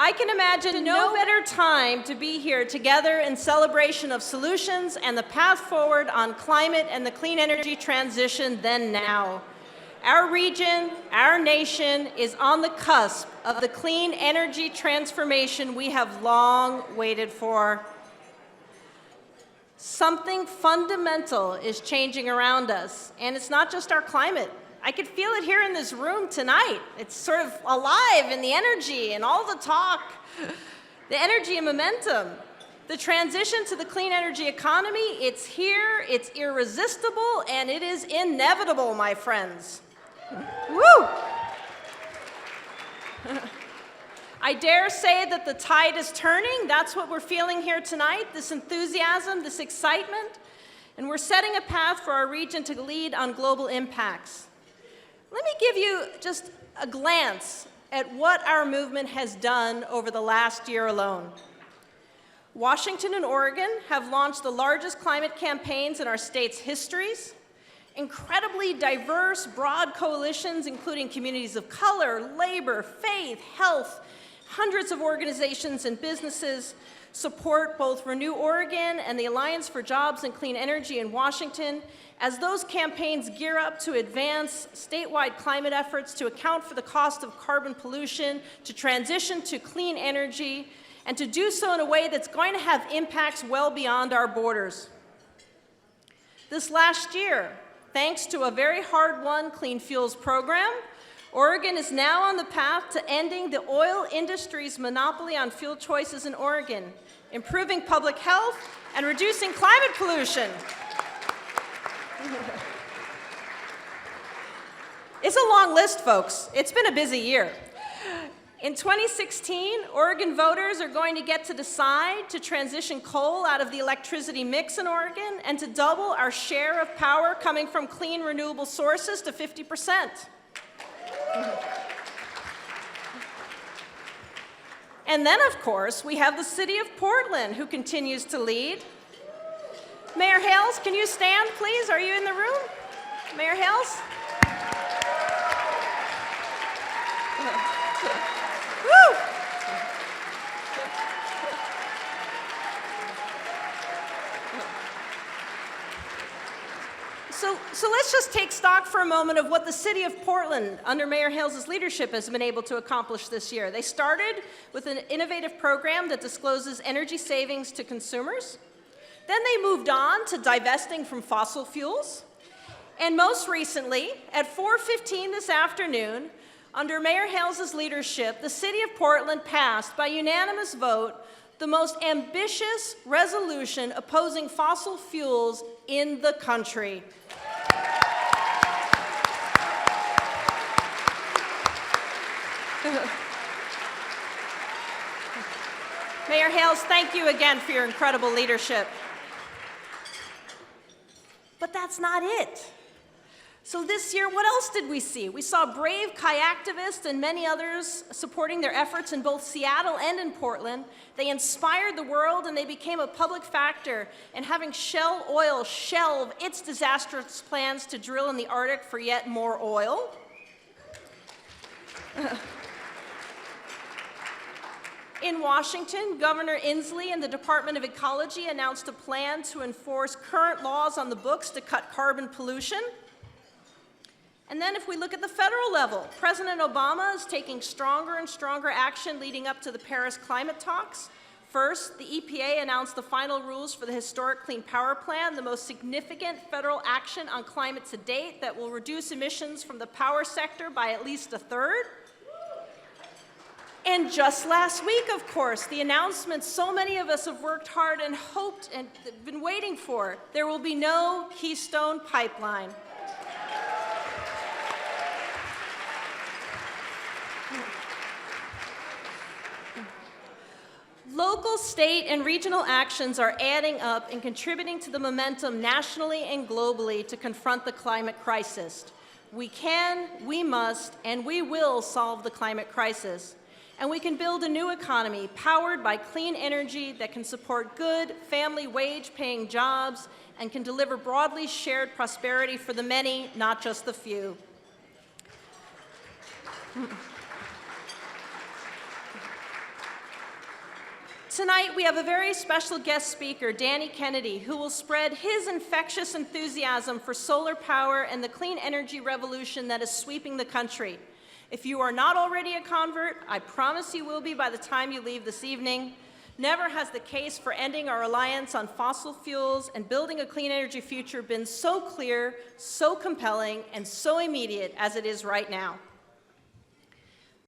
I can imagine no better time to be here together in celebration of solutions and the path forward on climate and the clean energy transition than now. Our region, our nation is on the cusp of the clean energy transformation we have long waited for. Something fundamental is changing around us, and it's not just our climate. I could feel it here in this room tonight. It's sort of alive in the energy and all the talk, the energy and momentum. The transition to the clean energy economy, it's here, it's irresistible, and it is inevitable, my friends. Woo! I dare say that the tide is turning. That's what we're feeling here tonight, this enthusiasm, this excitement, and we're setting a path for our region to lead on global impacts. Let me give you just a glance at what our movement has done over the last year alone. Washington and Oregon have launched the largest climate campaigns in our state's histories. Incredibly diverse, broad coalitions, including communities of color, labor, faith, health, hundreds of organizations and businesses support both Renew Oregon and the Alliance for Jobs and Clean Energy in Washington as those campaigns gear up to advance statewide climate efforts to account for the cost of carbon pollution, to transition to clean energy, and to do so in a way that's going to have impacts well beyond our borders. This last year, thanks to a very hard-won clean fuels program, Oregon is now on the path to ending the oil industry's monopoly on fuel choices in Oregon, improving public health, and reducing climate pollution. It's a long list, folks. It's been a busy year. In 2016, Oregon voters are going to get to decide to transition coal out of the electricity mix in Oregon and to double our share of power coming from clean, renewable sources to 50%. And then, of course, we have the city of Portland, who continues to lead. Mayor Hales, can you stand, please? Are you in the room? Mayor Hales? Woo! So let's just take stock for a moment of what the city of Portland, under Mayor Hales' leadership, has been able to accomplish this year. They started with an innovative program that discloses energy savings to consumers. Then they moved on to divesting from fossil fuels. And most recently, at 4:15 this afternoon, under Mayor Hales' leadership, the city of Portland passed, by unanimous vote, the most ambitious resolution opposing fossil fuels in the country. Mayor Hales, thank you again for your incredible leadership. But that's not it. So this year, what else did we see? We saw brave kayaktivists and many others supporting their efforts in both Seattle and in Portland. They inspired the world, and they became a public factor in having Shell Oil shelve its disastrous plans to drill in the Arctic for yet more oil. In Washington, Governor Inslee and the Department of Ecology announced a plan to enforce current laws on the books to cut carbon pollution. And then if we look at the federal level, President Obama is taking stronger and stronger action leading up to the Paris climate talks. First, the EPA announced the final rules for the historic Clean Power Plan, the most significant federal action on climate to date that will reduce emissions from the power sector by at least a third. And just last week, of course, the announcement so many of us have worked hard and hoped and been waiting for: there will be no Keystone Pipeline. Local, state, and regional actions are adding up and contributing to the momentum nationally and globally to confront the climate crisis. We can, we must, and we will solve the climate crisis. And we can build a new economy powered by clean energy that can support good, family wage-paying jobs and can deliver broadly shared prosperity for the many, not just the few. Tonight, we have a very special guest speaker, Danny Kennedy, who will spread his infectious enthusiasm for solar power and the clean energy revolution that is sweeping the country. If you are not already a convert, I promise you will be by the time you leave this evening. Never has the case for ending our reliance on fossil fuels and building a clean energy future been so clear, so compelling, and so immediate as it is right now.